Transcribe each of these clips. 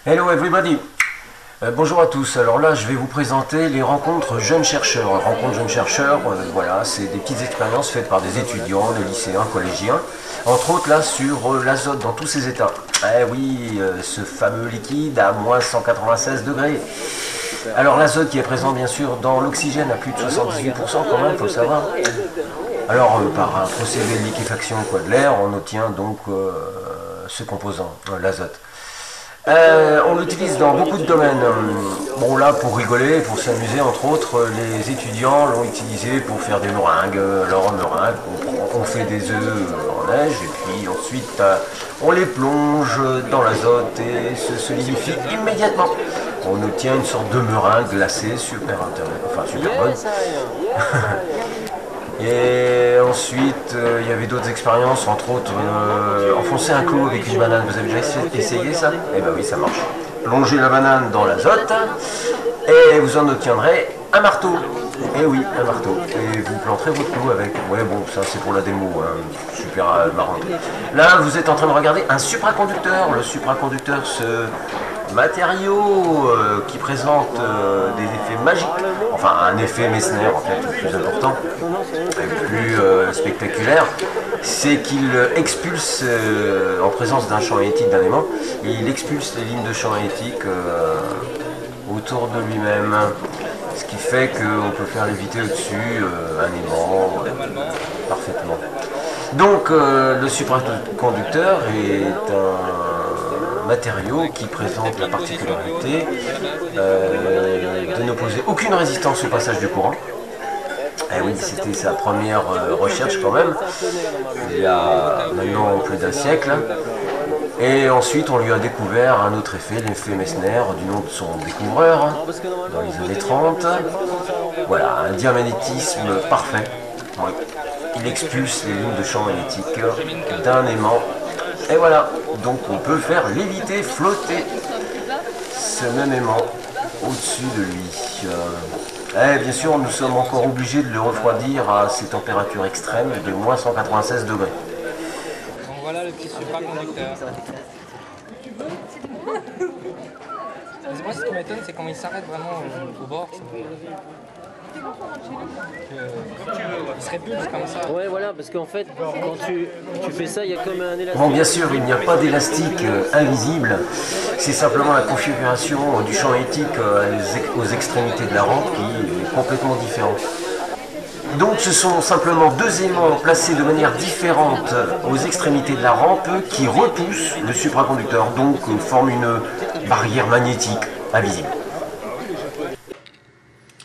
Hello everybody. Bonjour à tous. Alors là, je vais vous présenter les rencontres jeunes chercheurs. Rencontres jeunes chercheurs, voilà, c'est des petites expériences faites par des étudiants, des lycéens, collégiens. Entre autres là sur l'azote dans tous ses états. Eh oui, ce fameux liquide à moins 196 degrés. Alors l'azote qui est présent bien sûr dans l'oxygène à plus de 78% quand même, faut le savoir. Alors par un procédé de liquéfaction de l'air, on obtient donc ce composant, l'azote. On l'utilise dans beaucoup de domaines. Bon là pour rigoler, pour s'amuser entre autres, les étudiants l'ont utilisé pour faire des meringues. Alors en meringue, on fait des œufs en neige et puis ensuite on les plonge dans l'azote et se solidifie immédiatement. On obtient une sorte de meringue glacée super bonne. Et ensuite, il y avait d'autres expériences, entre autres, enfoncer un clou avec une banane. Vous avez déjà essayé ça? Eh ben oui, ça marche. Plongez la banane dans l'azote et vous en obtiendrez un marteau. Eh oui, un marteau. Et vous planterez votre clou avec. Ouais, bon, ça c'est pour la démo, hein. Super marrant. Là, vous êtes en train de regarder un supraconducteur. Le supraconducteur, ce matériau qui présente des effets magiques, enfin un effet Messner en fait, le plus important, le plus spectaculaire, c'est qu'il expulse, en présence d'un champ magnétique d'un aimant, il expulse les lignes de champ magnétique autour de lui-même, ce qui fait qu'on peut faire léviter au-dessus un aimant parfaitement. Donc le supraconducteur est un matériau qui présente la particularité de n'opposer aucune résistance au passage du courant. Et oui, c'était sa première recherche quand même, il y a maintenant plus d'un siècle. Et ensuite, on lui a découvert un autre effet, l'effet Messner, du nom de son découvreur, dans les années 30. Voilà, un diamagnétisme parfait. Oui. Il expulse les lignes de champ magnétique d'un aimant. Et voilà, donc on peut faire léviter, flotter ce même aimant au-dessus de lui. Bien sûr, nous sommes encore obligés de le refroidir à ces températures extrêmes de moins 196 degrés. Donc voilà le petit supraconducteur. Moi, ce qui m'étonne, c'est quand il s'arrête vraiment au bord. Il se répulse comme ça. Ouais, voilà, parce qu'en fait, quand tu fais ça, il y a comme un élastique. Bon, bien sûr, il n'y a pas d'élastique invisible, c'est simplement la configuration du champ magnétique aux extrémités de la rampe qui est complètement différente. Donc ce sont simplement deux aimants placés de manière différente aux extrémités de la rampe qui repoussent le supraconducteur, donc forment une barrière magnétique invisible.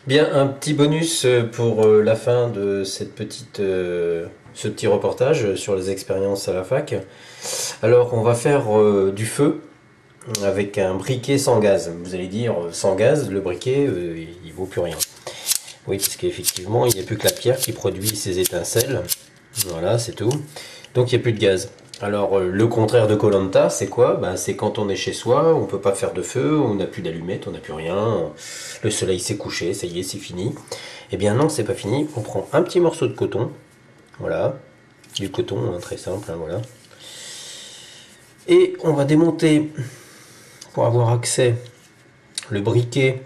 Bien, un petit bonus pour la fin de ce petit reportage sur les expériences à la fac. Alors, on va faire du feu avec un briquet sans gaz. Vous allez dire, sans gaz, le briquet, il vaut plus rien. Oui, parce qu'effectivement, il n'y a plus que la pierre qui produit ces étincelles. Voilà, c'est tout. Donc, il n'y a plus de gaz. Alors, le contraire de koh c'est quoi? C'est quand on est chez soi, on ne peut pas faire de feu, on n'a plus d'allumettes, on n'a plus rien, le soleil s'est couché, ça y est, c'est fini. Eh bien non, c'est pas fini. On prend un petit morceau de coton, voilà, du coton, hein, très simple, hein, voilà. Et on va démonter, pour avoir accès, le briquet,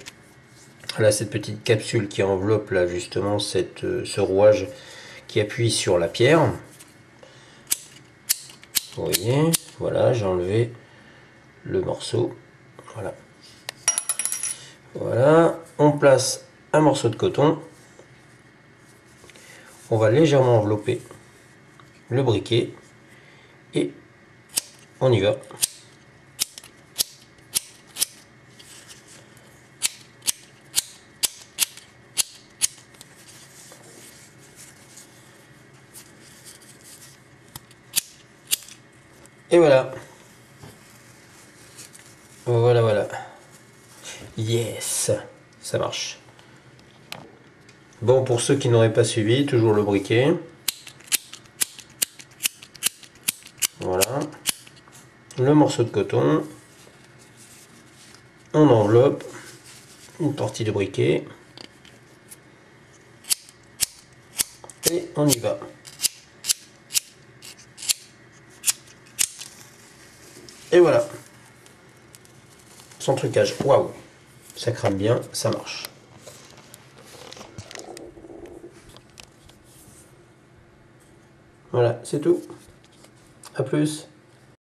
là, cette petite capsule qui enveloppe là justement ce rouage qui appuie sur la pierre. Vous voyez, voilà, j'ai enlevé le morceau. Voilà. Voilà, on place un morceau de coton. On va légèrement envelopper le briquet et on y va. Et voilà. Voilà, voilà. Yes, ça marche. Bon, pour ceux qui n'auraient pas suivi, toujours le briquet. Voilà. Le morceau de coton. On enveloppe une partie de briquet. Et on y va. Et voilà. Sans trucage. Waouh! Ça crame bien, ça marche. Voilà, c'est tout. À plus.